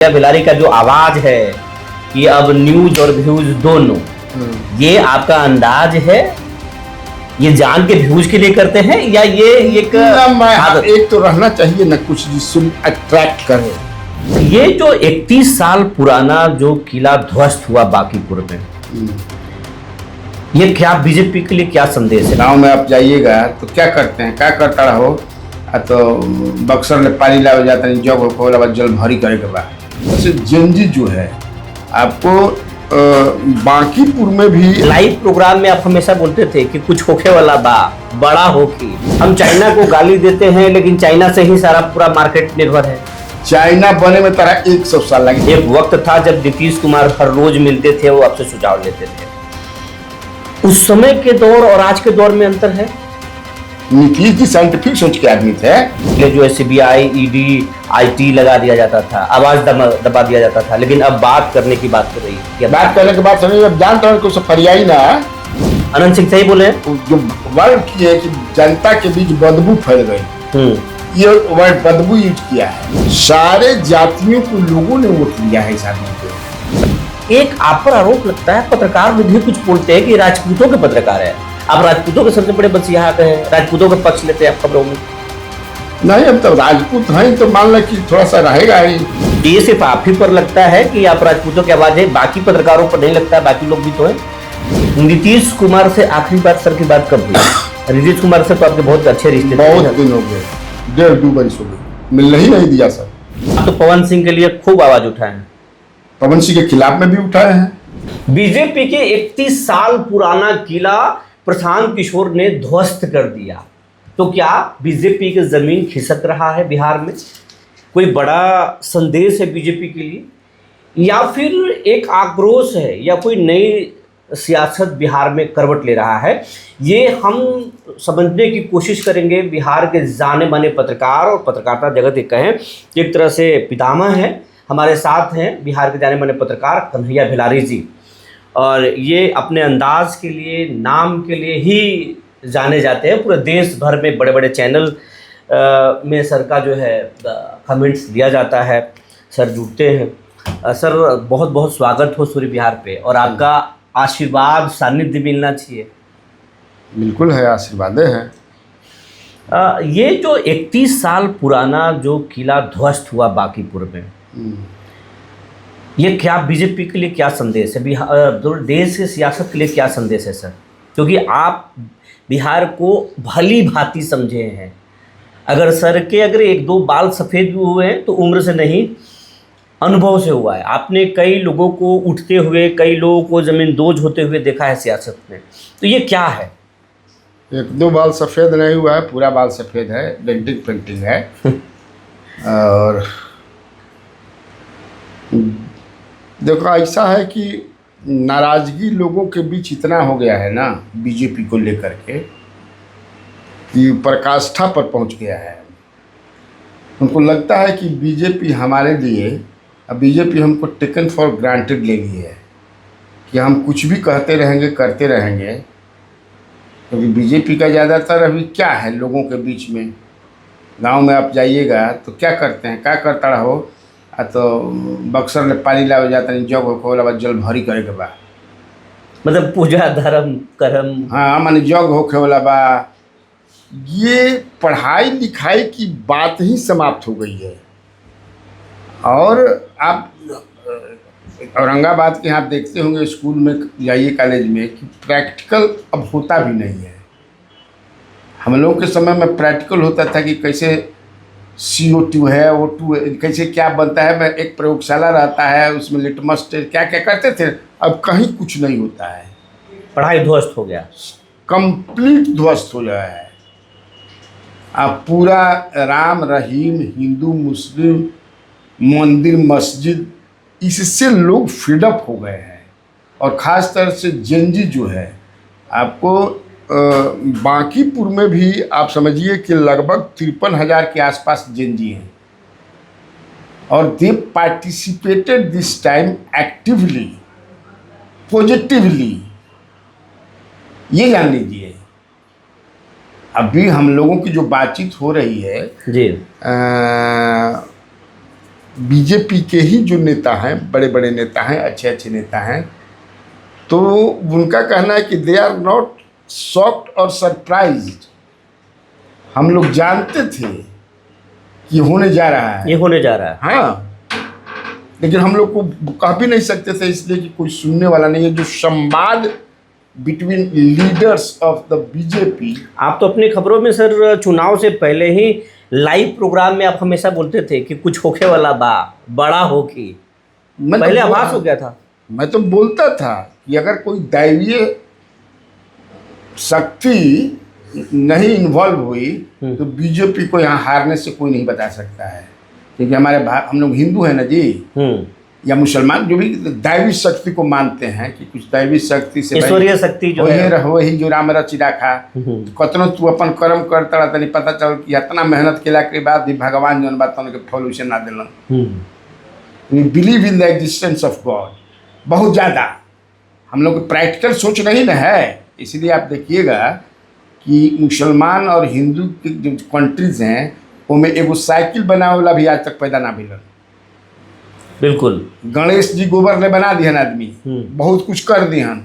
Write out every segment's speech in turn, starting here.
बिलारी का जो आवाज है कि अब न्यूज और व्यूज दोनों, ये आपका अंदाज है, ये जान के व्यूज के लिए करते हैं या ये एक आदत? एक तो रहना चाहिए ना कुछ जिससे अट्रैक्ट करे। ये जो 31 साल पुराना जो किला ध्वस्त हुआ बांकीपुर में, ये क्या बीजेपी के लिए क्या संदेश है? गाँव में आप जाइएगा तो क्या करते हैं, क्या करता रहो तो बक्सर में पानी लाया जाता है, जग हो बाद जल भरी करे के बाद। जैसे जेनजी जो है आपको बांकीपुर में भी लाइव प्रोग्राम में आप हमेशा बोलते थे कि कुछ होके वाला बड़ा होगी। हम चाइना को गाली देते हैं लेकिन चाइना से ही सारा पूरा मार्केट निर्भर है। चाइना बने में तारा 100 साल लगे। एक वक्त था जब नीतीश कुमार हर रोज मिलते थे, वो आपसे सुझाव लेते थे। उस समय के दौर और आज के दौर में अंतर है। नीतीश जी साइंटिफिक सोच के आदमी थे। जो सीबीआई, ईडी, आईटी लगा दिया जाता था, आवाज दबा दिया जाता था, लेकिन अब बात करने की बात कर रही है। बात करने के बाद समझिए अब जानते हैं कुछ फरियाई ना। अनंत सिंह सही बोले, जो वर्ड की है कि जनता के बीच बदबू फैल गई, ये वर्ड बदबू यूज किया है। सारे जातियों को लोगों ने वोट दिया है इस आदमी को। एक आप पर आरोप लगता है, पत्रकार भी कुछ बोलते हैं कि राजपूतों के पत्रकार है, आप राजपूतों के सबसे बड़े बसिया हैं, राजपूतों का पक्ष लेते हैं आप खबरों में। नहीं, अब तो राजपूत हैं तो मान लो कि थोड़ा सा रहेगा ही। ये सिर्फ आप ही पर लगता है कि आप राजपूतों की आवाज है, बाकी पत्रकारों पर नहीं लगता है? बाकी लोग भी तो है। नीतीश कुमार से आखिरी बार सर की बात कब हुई? नीतीश कुमार से तो आपके बहुत अच्छे रिश्ते, बहुत दिन हो गए, 1.5-2 बरस हो गए, मिलने ही नहीं दिया सर। आप तो पवन सिंह के लिए खूब आवाज उठाए हैं, पवन सिंह के खिलाफ में भी उठाए हैं। बीजेपी के 31 साल पुराना किला प्रशांत किशोर ने ध्वस्त कर दिया, तो क्या बीजेपी की जमीन खिसक रहा है बिहार में? कोई बड़ा संदेश है बीजेपी के लिए, या फिर एक आक्रोश है, या कोई नई सियासत बिहार में करवट ले रहा है? ये हम समझने की कोशिश करेंगे। बिहार के जाने माने पत्रकार और पत्रकारिता जगत के कहें एक तरह से पितामह हैं, हमारे साथ हैं बिहार के जाने माने पत्रकार कन्हैया भिलारी जी, और ये अपने अंदाज के लिए, नाम के लिए ही जाने जाते हैं। पूरे देश भर में बड़े बड़े चैनल में सर का जो है कमेंट्स दिया जाता है, सर जुड़ते हैं। सर बहुत बहुत स्वागत हो सूर्य बिहार पे, और आपका आशीर्वाद सानिध्य मिलना चाहिए। बिल्कुल है, आशीर्वाद है। ये जो 31 साल पुराना जो किला ध्वस्त हुआ बांकीपुर में, ये क्या बीजेपी के लिए क्या संदेश है? बिहार देश की सियासत के लिए क्या संदेश है सर? क्योंकि आप बिहार को भली भांति समझे हैं। अगर सर के अगर 1-2 बाल सफ़ेद भी हुए हैं तो उम्र से नहीं, अनुभव से हुआ है। आपने कई लोगों को उठते हुए, कई लोगों को ज़मींदोज होते हुए देखा है सियासत में, तो ये क्या है? 1-2 बाल सफ़ेद नहीं हुआ है, पूरा बाल सफ़ेद है, डेंटिंग पेंटिंग है। और देखो ऐसा है कि नाराज़गी लोगों के बीच इतना हो गया है ना बीजेपी को लेकर के कि पराकाष्ठा पर पहुंच गया है। उनको लगता है कि बीजेपी हमारे लिए, अब बीजेपी हमको टेकन फॉर ग्रांटेड ले ली है कि हम कुछ भी कहते रहेंगे, करते रहेंगे। क्योंकि बीजेपी का ज़्यादातर अभी क्या है लोगों के बीच में, गांव में आप जाइएगा तो क्या करते हैं, क्या करता रहो तो बक्सर में पानी लाया जाता है, जग होके वाला जल भरी करे के बाद, मतलब पूजा धर्म कर्म, हाँ माने जग होके वाला बा। ये पढ़ाई लिखाई की बात ही समाप्त हो गई है। और आप औरंगाबाद के यहाँ देखते होंगे स्कूल में जाइए, कॉलेज में, कि प्रैक्टिकल अब होता भी नहीं है। हम लोग के समय में प्रैक्टिकल होता था कि कैसे CO2 है, O2 है, कैसे क्या बनता है। मैं एक प्रयोगशाला रहता है, उसमें लिटमस टेस्ट क्या क्या करते थे। अब कहीं कुछ नहीं होता है, पढ़ाई ध्वस्त हो गया, कंप्लीट ध्वस्त हो गया है। अब पूरा राम रहीम, हिंदू मुस्लिम, मंदिर मस्जिद, इससे लोग फीडअप हो गए हैं। और ख़ास तरह से जेनजी जो है, आपको बांकीपुर में भी आप समझिए कि लगभग 53,000 के आसपास जेनजी हैं। और they participated this time actively, positively, ये जान लीजिए। अभी हम लोगों की जो बातचीत हो रही है जी, बीजेपी के ही जो नेता हैं, बड़े बड़े नेता हैं, अच्छे अच्छे नेता हैं, तो उनका कहना है कि दे आर नॉट शॉक्ड और सरप्राइज्ड। हम लोग जानते थे कि होने जा रहा है, ये होने जा रहा है। हाँ, लेकिन हम लोग को कह भी नहीं सकते थे इसलिए कि कोई सुनने वाला नहीं है। जो संवाद between leaders of the BJP, आप तो अपनी खबरों में सर चुनाव से पहले ही लाइव प्रोग्राम में आप हमेशा बोलते थे कि कुछ होके वाला बड़ा होगी, पहले आभास हो गया था। मैं तो बोलता था कि अगर कोई दैवीय शक्ति नहीं इन्वॉल्व हुई तो बीजेपी को यहाँ हारने से कोई नहीं बता सकता है, क्योंकि हमारे हम लोग हिंदू हैं ना जी, या मुसलमान, जो भी दैवी शक्ति को मानते हैं कि कुछ दैवी शक्ति से ईश्वरीय शक्ति जो है वही जो राम रचि रखा। कतनो तू अपन कर्म करता रहा तनी पता चल कि इतना मेहनत केला के बाद भी भगवान जौन बात के फल उसे ना दिलन। We believe in the existence of god बहुत ज़्यादा। हम लोग प्रैक्टिकल सोच नहीं ना है, इसलिए आप देखिएगा कि मुसलमान और हिंदू की जो कंट्रीज हैं उनमें एगो साइकिल बनावे वाला भी आज तक पैदा ना मिलल। बिल्कुल, गणेश जी गोबर ले बना दिहन आदमी, बहुत कुछ कर दिहन,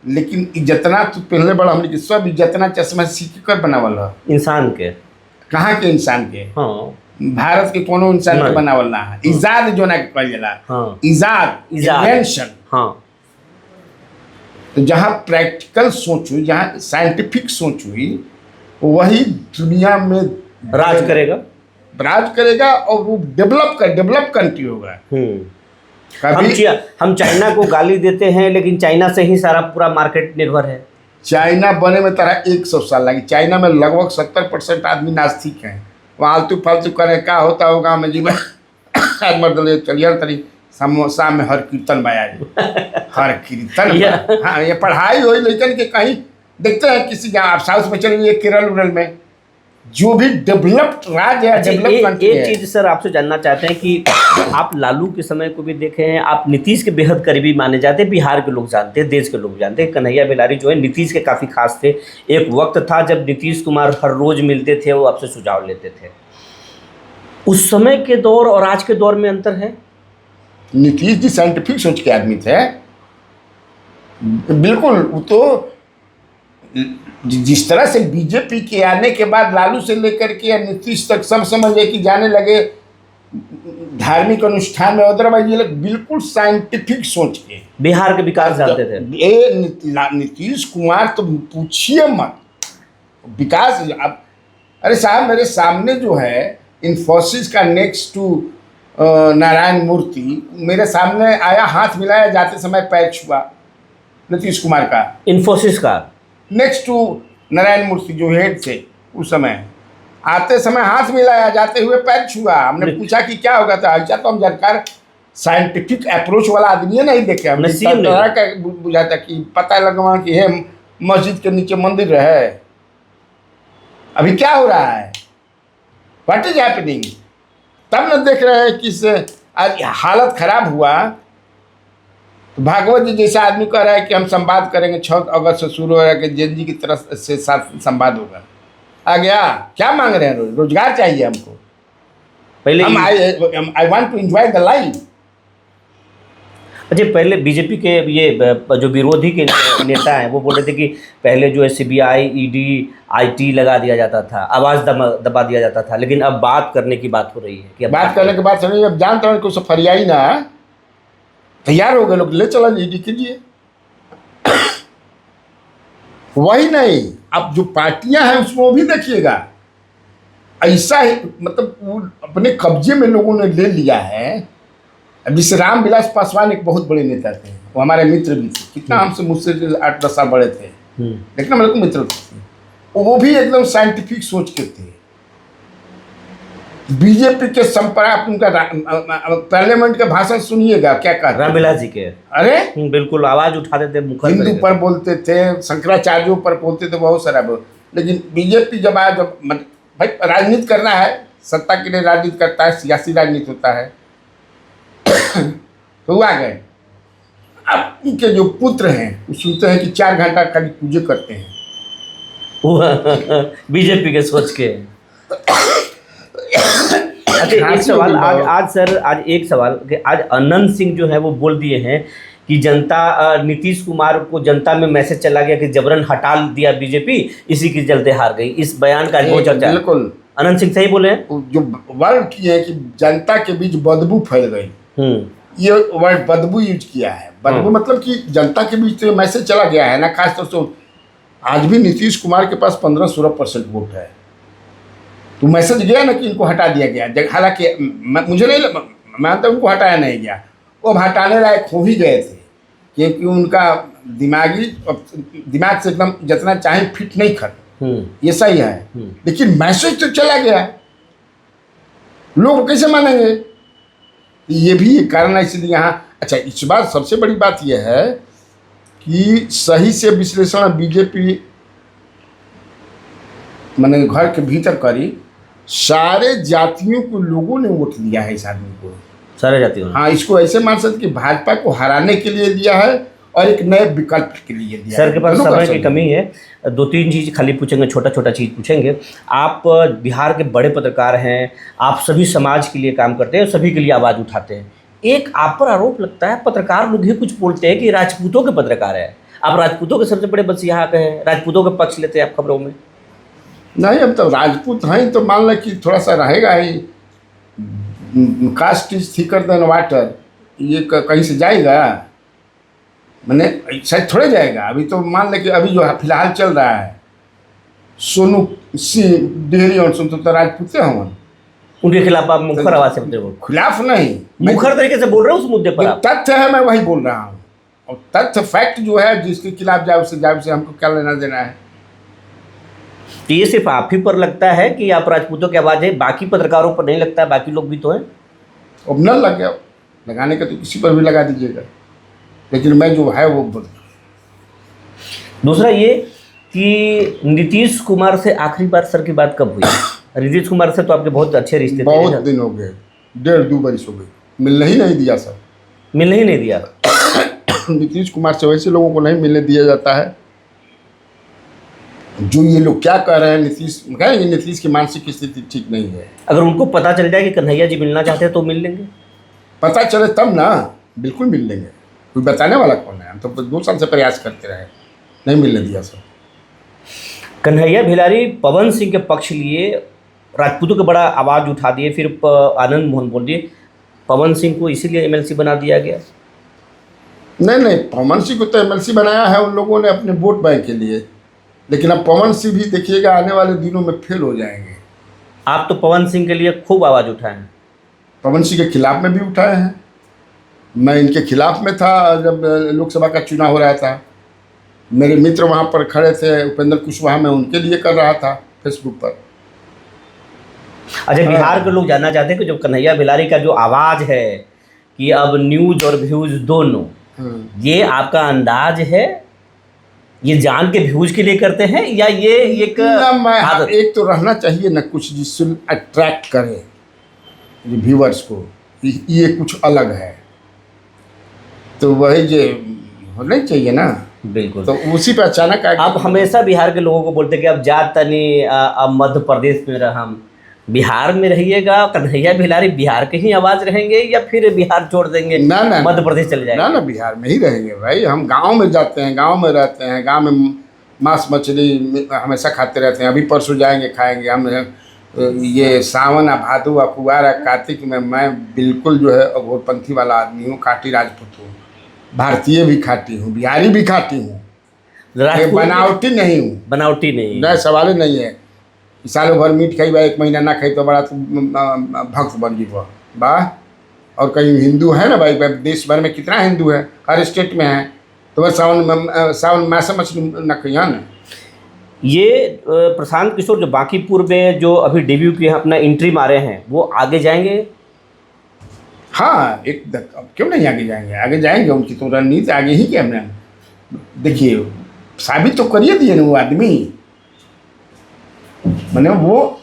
लेकिन जितना तू पहले बड़ा हमने कि सब जितना चश्मा सीख कर बनावल है इंसान के, कहाँ के इंसान के, हाँ, भारत के कोनो इंसान के बनावल ना है। इजाद जो ना कहल जाला, हाँ, इजाद, इन्वेंशन। हाँ, तो जहाँ प्रैक्टिकल सोच हुई, जहाँ साइंटिफिक सोच हुई, वही दुनिया में राज करेगा और वो डेवलप कंट्री होगा। हम चाइना को गाली देते हैं, लेकिन चाइना से ही सारा पूरा मार्केट निर्भर है। चाइना बने में तरह 100 साल लगी। चाइना में लगभग 70% आदमी नास्तिक हैं। वहाँ आलतू फालतू करे क्या होता होगा में जीवन आज मर्द चलिए तरी शाम में हर कीर्तन बया हर कीर्तन। हाँ, ये पढ़ाई हुई, लेकिन के कहीं देखते हैं किसी जहाँ आप साउथ में चलेंगे, केरल उरल में जो भी डेवलप्ड राज्य है, डेवलप्ड कंट्री है। एक चीज सर आपसे जानना चाहते हैं कि आप लालू के समय को भी देखे हैं, आप नीतीश के बेहद करीबी माने जाते हैं, बिहार के लोग जानते हैं, देश के लोग जानते हैं। कन्हैया बेलारी जो है नीतीश के काफ़ी खास थे। एक वक्त था जब नीतीश कुमार हर रोज मिलते थे, वो आपसे सुझाव लेते थे। उस समय के दौर और आज के दौर में अंतर है। नीतीश जी साइंटिफिक सोच के आदमी थे, बिल्कुल। वो तो जिस तरह से बीजेपी के आने के बाद लालू से लेकर के नीतीश तक सब समझे कि जाने लगे धार्मिक अनुष्ठान में, अदरवाइज ये लोग बिल्कुल साइंटिफिक सोच के बिहार के विकास जानते थे। ये नीतीश कुमार तो पूछिए मत, विकास। अब अरे साहब, मेरे सामने जो है इन्फोसिस का नेक्स्ट टू नारायण मूर्ति मेरे सामने आया, हाथ मिलाया, जाते समय पैर छुआ नीतीश कुमार का। इन्फोसिस का नेक्स्ट टू नारायण मूर्ति जो हेड थे उस समय, आते समय हाथ मिलाया, जाते हुए पैर छुआ। हमने पूछा कि क्या होगा, था अच्छा तो हम जानकार साइंटिफिक अप्रोच वाला आदमी नहीं देखे। हमने का बुझाता कि पता लगा कि है मस्जिद के नीचे मंदिर है। अभी क्या हो रहा है, व्हाट इज हैपनिंग, तब न देख रहे हैं कि आज हालत खराब हुआ। भागवत जी जैसा आदमी कह रहा है कि हम संवाद करेंगे, 6 अगस्त से शुरू हो रहा है कि जैन जी की तरफ से साथ संवाद होगा। आ गया, क्या मांग रहे हैं, रोजगार चाहिए हमको। पहले I want to enjoy the life. अच्छा, पहले बीजेपी के ये जो विरोधी के नेता हैं वो बोल रहे थे कि पहले जो है CBI, ED, IT लगा दिया जाता था, आवाज़ दबा दिया जाता था, लेकिन अब बात करने की बात हो रही है कि बात करने की बात समझिए। अब जानते हैं कुछ फरियाई ना तैयार हो गए लोग, ले चला ED कीजिए। वही नहीं, अब जो पार्टियां हैं उसमें वो भी देखिएगा ऐसा ही, मतलब अपने कब्जे में लोगों ने ले लिया है। अब जैसे रामविलास पासवान एक बहुत बड़े नेता थे, वो हमारे मित्र भी थे, कितना हमसे मुझसे 8-10 साल बड़े थे, लेकिन मेरे को मित्र थे। वो भी एकदम साइंटिफिक सोच के थे। बीजेपी के संपर्क, उनका पार्लियामेंट के भाषण सुनिएगा क्या कहते, रामविलास जी के, अरे बिल्कुल आवाज उठाते थे, हिंदू पर बोलते थे, शंकराचार्यों पर बोलते थे, बहुत सारा। लेकिन बीजेपी जब आया, जब भाई राजनीति करना है, सत्ता के लिए राजनीति करता है, सियासी राजनीति होता है, तो वो आ गए। अब उनके जो पुत्र हैं वो सुनते हैं कि 4 घंटा खाली पूजे करते हैं बीजेपी के सोच के। अच्छा एक सवाल आज सर, आज एक सवाल कि आज अनंत सिंह जो है वो बोल दिए हैं कि जनता, नीतीश कुमार को जनता में मैसेज चला गया कि जबरन हटा दिया बीजेपी, इसी के चलते हार गई। इस बयान का बहुत चर्चा है। बिल्कुल अनंत सिंह सही बोले हैं। जो वर्ड किए हैं कि जनता के बीच बदबू फैल गई, ये वर्ड बदबू यूज किया है। बदबू मतलब कि जनता के बीच तो मैसेज चला गया है ना। खासतौर से आज भी नीतीश कुमार के पास 15-16% वोट है, तो मैसेज गया ना कि इनको हटा दिया गया। हालांकि मुझे नहीं मानता उनको हटाया नहीं गया, वो हटाने लायक हो ही गए थे, क्योंकि उनका दिमाग से एकदम जितना चाहे फिट नहीं खत्म, ये सही है। लेकिन मैसेज तो चला गया, लोग कैसे मानेंगे? ये भी एक कारण है। इसलिए यहाँ अच्छा, इस बार सबसे बड़ी बात यह है कि सही से विश्लेषण बीजेपी मैंने घर के भीतर करी, सारे जातियों को लोगों ने वोट दिया है इस आदमी को, सारे जातियों। हाँ, इसको ऐसे मान सकते कि भाजपा को हराने के लिए दिया है और एक नए विकल्प के लिए दिया। सर के पास समय की कमी है, 2-3 चीज़ खाली पूछेंगे, छोटा छोटा चीज़ पूछेंगे। आप बिहार के बड़े पत्रकार हैं, आप सभी समाज के लिए काम करते हैं, सभी के लिए आवाज़ उठाते हैं। एक आप पर आरोप लगता है, पत्रकार लोग ही कुछ बोलते हैं कि राजपूतों के पत्रकार है, आप राजपूतों के सबसे बड़े बदसिहा हैं, राजपूतों के पक्ष लेते हैं आप खबरों में। नहीं, अब तो राजपूत हैं तो मान लें कि थोड़ा सा रहेगा ही, caste is thicker than water, ये कहीं से जाएगा? मैंने शायद थोड़े जाएगा। अभी तो मान लें कि अभी जो फिलहाल चल रहा है, सोनू सिंह डेहरी और सुन तो राजपूत हैं, उनके खिलाफ आप मुखर आवाज से बोल रहे हो? खिलाफ नहीं, मुखर तरीके से बोल रहे हो उस मुद्दे पर आप? तथ्य है, मैं वही बोल रहा हूँ। और तथ्य फैक्ट जो है, जिसके खिलाफ जाए उससे हमको क्या लेना देना है? तो ये सिर्फ आप ही पर लगता है कि आप राजपूतों की आवाज़ है, बाकी पत्रकारों पर नहीं लगता है? बाकी लोग भी तो हैं। अब न लग गया, लगाने का तो किसी पर भी लगा दीजिएगा, लेकिन मैं जो है वो बोल। दूसरा ये कि नीतीश कुमार से आखिरी बार सर की बात कब हुई? नीतीश कुमार से तो आपके बहुत अच्छे रिश्ते थे। बहुत दिन हो गए, 1.5-2 बरस हो गए, मिलने ही नहीं दिया सर। मिलने ही नहीं दिया? नीतीश कुमार से वैसे लोगों को नहीं मिलने दिया जाता है। जो ये लोग क्या कह रहे हैं, नीतीश की मानसिक स्थिति ठीक नहीं है। अगर उनको पता चल जाए कि कन्हैया जी मिलना चाहते हैं तो मिल लेंगे? पता चले तब ना, बिल्कुल मिल लेंगे। कोई बताने वाला कौन है? हम तो 2 साल से प्रयास करते रहे, नहीं मिलने दिया सर। कन्हैया भिलारी पवन सिंह के पक्ष लिए राजपूतों के बड़ा आवाज़ उठा दिए, फिर आनंद मोहन बोल दिए पवन सिंह को इसीलिए एमएलसी बना दिया गया। नहीं, पवन सिंह को तो एमएलसी बनाया है उन लोगों ने अपने वोट बैंक के लिए, लेकिन अब पवन सिंह भी देखिएगा आने वाले दिनों में फेल हो जाएंगे। आप तो पवन सिंह के लिए खूब आवाज़ उठाए हैं। पवन सिंह के खिलाफ में भी उठाए हैं। मैं इनके खिलाफ में था जब लोकसभा का चुनाव हो रहा था। मेरे मित्र वहाँ पर खड़े थे, उपेंद्र कुशवाहा, मैं उनके लिए कर रहा था फेसबुक पर। अच्छा, बिहार के लोग जानना चाहते हैं कि जो कन्हैया भिलारी का जो आवाज़ है कि अब न्यूज और व्यूज दोनों, ये आपका अंदाज है, ये जान के व्यूज के लिए करते हैं या ये एक आदत? एक तो रहना चाहिए ना कुछ जिससे अट्रैक्ट करे व्यूअर्स को, ये कुछ अलग है, तो वही जो होना चाहिए ना। बिल्कुल। तो उसी पे अचानक आप हमेशा बिहार के लोगों को बोलते हैं कि अब जात नहीं, अब मध्य प्रदेश में हम बिहार में रहिएगा, कन्हैया भिलारी बिहार के ही आवाज़ रहेंगे या फिर बिहार छोड़ देंगे, ना मध्य प्रदेश चले जाएंगे? ना, बिहार में ही रहेंगे भाई। हम गांव में जाते हैं, गांव में रहते हैं, गांव में मांस मछली हमेशा खाते रहते हैं। अभी परसों जाएंगे, खाएंगे। हम ये सावन भादो कुआर कार्तिक में मैं बिल्कुल जो है अघोरपंथी वाला आदमी हूँ, खाटी राजपूत हूँ, भारतीय भी खाती हूँ, बिहारी भी खाती हूँ, बनावटी नहीं हूँ। बनावटी नहीं, न सवाल नहीं है। सालों भर मीट खाई बा, 1 महीना ना खाई तो बड़ा भक्त बन गई वाह। और कहीं हिंदू है ना भाई, देश भर में कितना हिंदू है, हर स्टेट में है, तो वह सावन मासा मछली न खइया ना। ये प्रशांत किशोर जो बांकीपुर में जो अभी डेब्यू किए हैं, अपना एंट्री मारे हैं, वो आगे जाएंगे? हाँ, क्यों नहीं आगे जाएंगे? आगे जाएंगे, उनकी तो रणनीति आगे ही क्या। हमने देखिए साबित तो करिए दिए ना वो आदमी, मैंने वो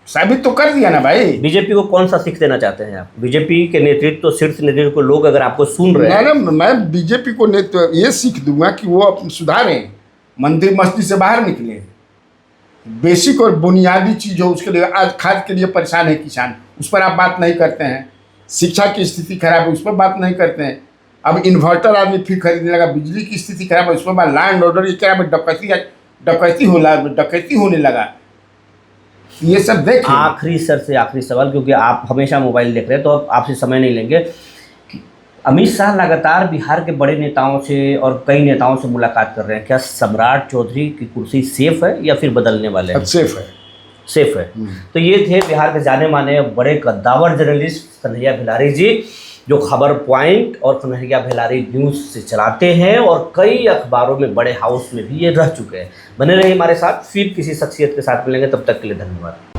साबित तो कर दिया ना भाई। बीजेपी को कौन सा सीख देना चाहते हैं आप? बीजेपी के नेतृत्व, शीर्ष नेतृत्व को लोग अगर आपको सुन रहे हैं, मैं बीजेपी को ये सीख दूंगा कि वो सुधारें, मंदिर मस्जिद से बाहर निकले, बेसिक और बुनियादी चीज़ हो उसके लिए आज खाद के लिए परेशान है किसान, उस पर आप बात नहीं करते हैं। शिक्षा की स्थिति खराब है, उस पर बात नहीं करते हैं। अब इन्वर्टर आदमी फिर खरीदने लगा, बिजली की स्थिति खराब है, उस पर बात, लैंड ऑर्डर ये क्या है, डकैती होने लगा। ये सब देख आखिरी सर से आखिरी सवाल, क्योंकि आप हमेशा मोबाइल देख रहे हैं तो अब आपसे समय नहीं लेंगे। अमित शाह लगातार बिहार के बड़े नेताओं से और कई नेताओं से मुलाकात कर रहे हैं, क्या सम्राट चौधरी की कुर्सी सेफ है या फिर बदलने वाले हैं? सेफ है, सेफ है। तो ये थे बिहार के जाने माने बड़े कद्दावर जर्नलिस्ट कन्हैया भिलारी जी, जो खबर पॉइंट और कन्हैया भिलारी न्यूज़ से चलाते हैं और कई अखबारों में, बड़े हाउस में भी ये रह चुके हैं। बने रहिए हमारे साथ, फिर किसी शख्सियत के साथ मिलेंगे, तब तक के लिए धन्यवाद।